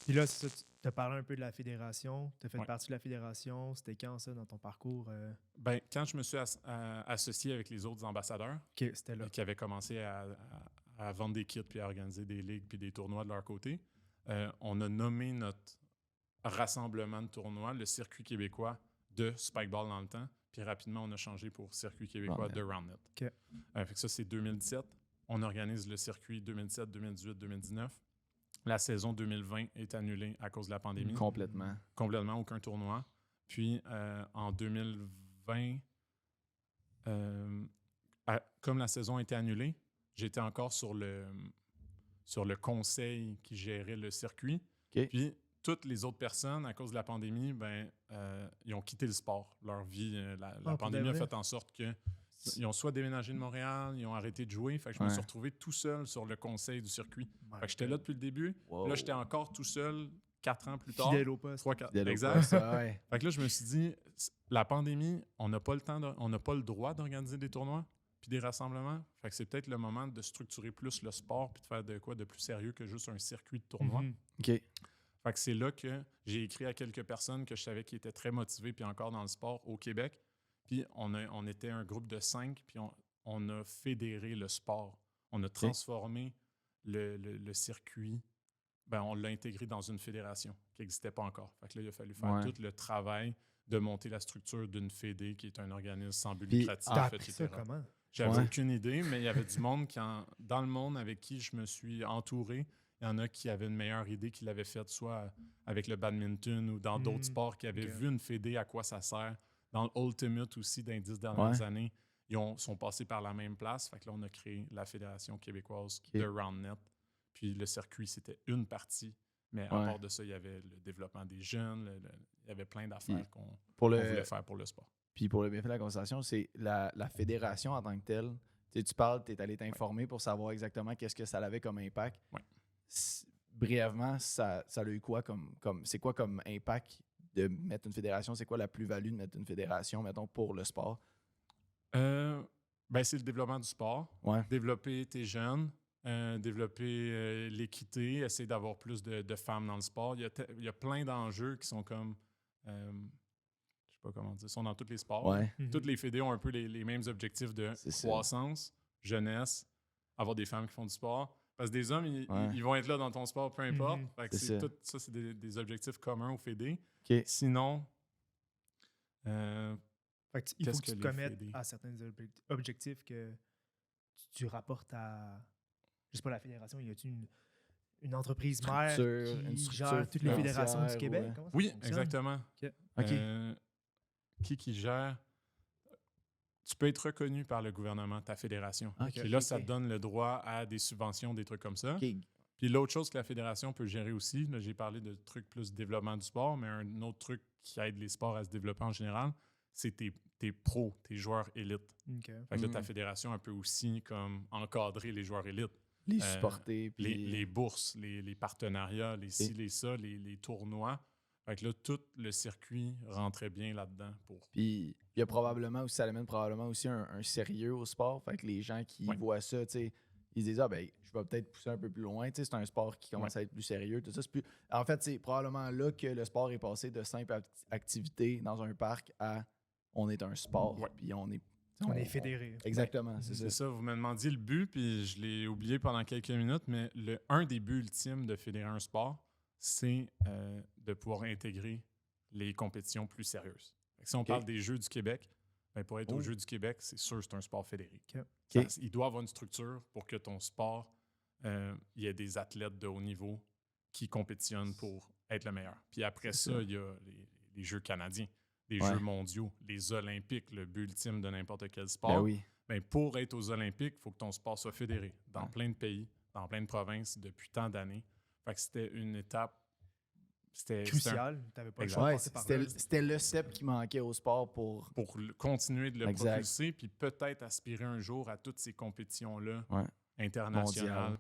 Puis là, c'est ça, tu as parlé un peu de la fédération. Tu as fait Ouais. partie de la fédération. C'était quand ça dans ton parcours? Ben, quand je me suis associé avec les autres ambassadeurs OK, c'était là. qui avaient commencé à vendre des kits puis à organiser des ligues puis des tournois de leur côté, on a nommé notre rassemblement de tournois le Circuit québécois de Spikeball dans le temps. Puis rapidement, on a changé pour Circuit québécois de Roundnet. OK. Fait que ça, c'est 2017. On organise le circuit 2017, 2018, 2019. La saison 2020 est annulée à cause de la pandémie. Complètement. Complètement, aucun tournoi. Puis en 2020, comme la saison a été annulée, j'étais encore sur le conseil qui gérait le circuit. OK. Puis toutes les autres personnes, à cause de la pandémie, ils ont quitté le sport. Leur vie, la pandémie a fait en sorte qu'ils ont soit déménagé de Montréal, ils ont arrêté de jouer. Fait que je me suis retrouvé tout seul sur le conseil du circuit. Fait que j'étais là depuis le début. Wow. Là, j'étais encore tout seul 4 ans plus tard. Fidèle au poste. 3, 4. Fidèle au Exact. poste, ouais. Fait que là, je me suis dit, la pandémie, on n'a pas le droit d'organiser des tournois puis des rassemblements. Fait que c'est peut-être le moment de structurer plus le sport puis de faire de quoi de plus sérieux que juste un circuit de tournoi. Mhm. OK. Fait que c'est là que j'ai écrit à quelques personnes que je savais qui étaient très motivées puis encore dans le sport au Québec. Puis on était un groupe de 5 puis on a fédéré le sport. On a transformé le circuit. On l'a intégré dans une fédération qui n'existait pas encore. Fait que là, il a fallu faire tout le travail de monter la structure d'une fédé qui est un organisme sans but lucratif, T'as appris etc. ça comment? J'avais aucune idée, mais il y avait du monde dans le monde avec qui je me suis entouré. Il y en a qui avaient une meilleure idée, qui l'avaient faite soit avec le badminton ou dans d'autres sports, qui avaient vu une fédé, à quoi ça sert. Dans l'Ultimate aussi, dans les 10 dernières années, ils sont passés par la même place. Fait que là, on a créé la Fédération québécoise de Roundnet. Puis le circuit, c'était une partie. Mais à part de ça, il y avait le développement des jeunes. Il y avait plein d'affaires qu'on voulait faire pour le sport. Puis pour le bienfait de la conversation, c'est la fédération en tant que telle. Tu parles, tu es allé t'informer pour savoir exactement qu'est-ce que ça avait comme impact. Ouais. Brièvement, ça a eu quoi c'est quoi comme impact de mettre une fédération? C'est quoi la plus-value de mettre une fédération, mettons, pour le sport? C'est le développement du sport. Ouais. Développer tes jeunes, développer l'équité, essayer d'avoir plus de femmes dans le sport. Il y a plein d'enjeux qui sont comme... je sais pas comment dire, sont dans tous les sports. Ouais. Toutes les fédés ont un peu les mêmes objectifs de croissance, jeunesse, avoir des femmes qui font du sport. Parce que des hommes, ils vont être là dans ton sport, peu importe. Fait que tout ça, c'est des objectifs communs aux fédés. Okay. Sinon, fait que il faut que tu te commettes à certains objectifs que tu rapportes à, je sais pas, la fédération. Y a-t-il une entreprise mère qui gère toutes les fédérations du Québec? Ouais. Comment ça oui, fonctionne? exactement. OK. Qui gère? Tu peux être reconnu par le gouvernement, ta fédération. Okay, et là, ça te donne le droit à des subventions, des trucs comme ça. Okay. Puis l'autre chose que la fédération peut gérer aussi, là, j'ai parlé de trucs plus développement du sport, mais un autre truc qui aide les sports à se développer en général, c'est tes pros, tes joueurs élites. Okay. Fait que là, ta fédération, elle peut aussi comme encadrer les joueurs élites. Les supporter. Puis... Les bourses, les partenariats, les ci, les ça, les tournois. Fait que là, tout le circuit rentrait bien là-dedans. Puis il y a probablement aussi, ça amène probablement aussi un sérieux au sport. Fait que les gens qui voient ça, tu sais, ils se disent, je vais peut-être pousser un peu plus loin. Tu sais, c'est un sport qui commence à être plus sérieux. Tout ça, c'est plus... En fait, c'est probablement là que le sport est passé de simple activité dans un parc à on est un sport. Puis on est fédéré. Exactement, c'est ça. Vous me demandiez le but, puis je l'ai oublié pendant quelques minutes, mais un des buts ultimes de fédérer un sport, c'est de pouvoir intégrer les compétitions plus sérieuses. Si on parle des Jeux du Québec, pour être aux Jeux du Québec, c'est sûr que c'est un sport fédéré. Il doit avoir une structure pour que ton sport, il y ait des athlètes de haut niveau qui compétitionnent pour être le meilleur. Puis après ça, il y a les Jeux canadiens, les Jeux mondiaux, les Olympiques, le but ultime de n'importe quel sport. Pour être aux Olympiques, il faut que ton sport soit fédéré dans plein de pays, dans plein de provinces depuis tant d'années. Fait que c'était une étape. C'était crucial. T'avais pas le choix de passer par là. C'était le step qui manquait au sport pour continuer de le propulser, puis peut-être aspirer un jour à toutes ces compétitions-là internationales.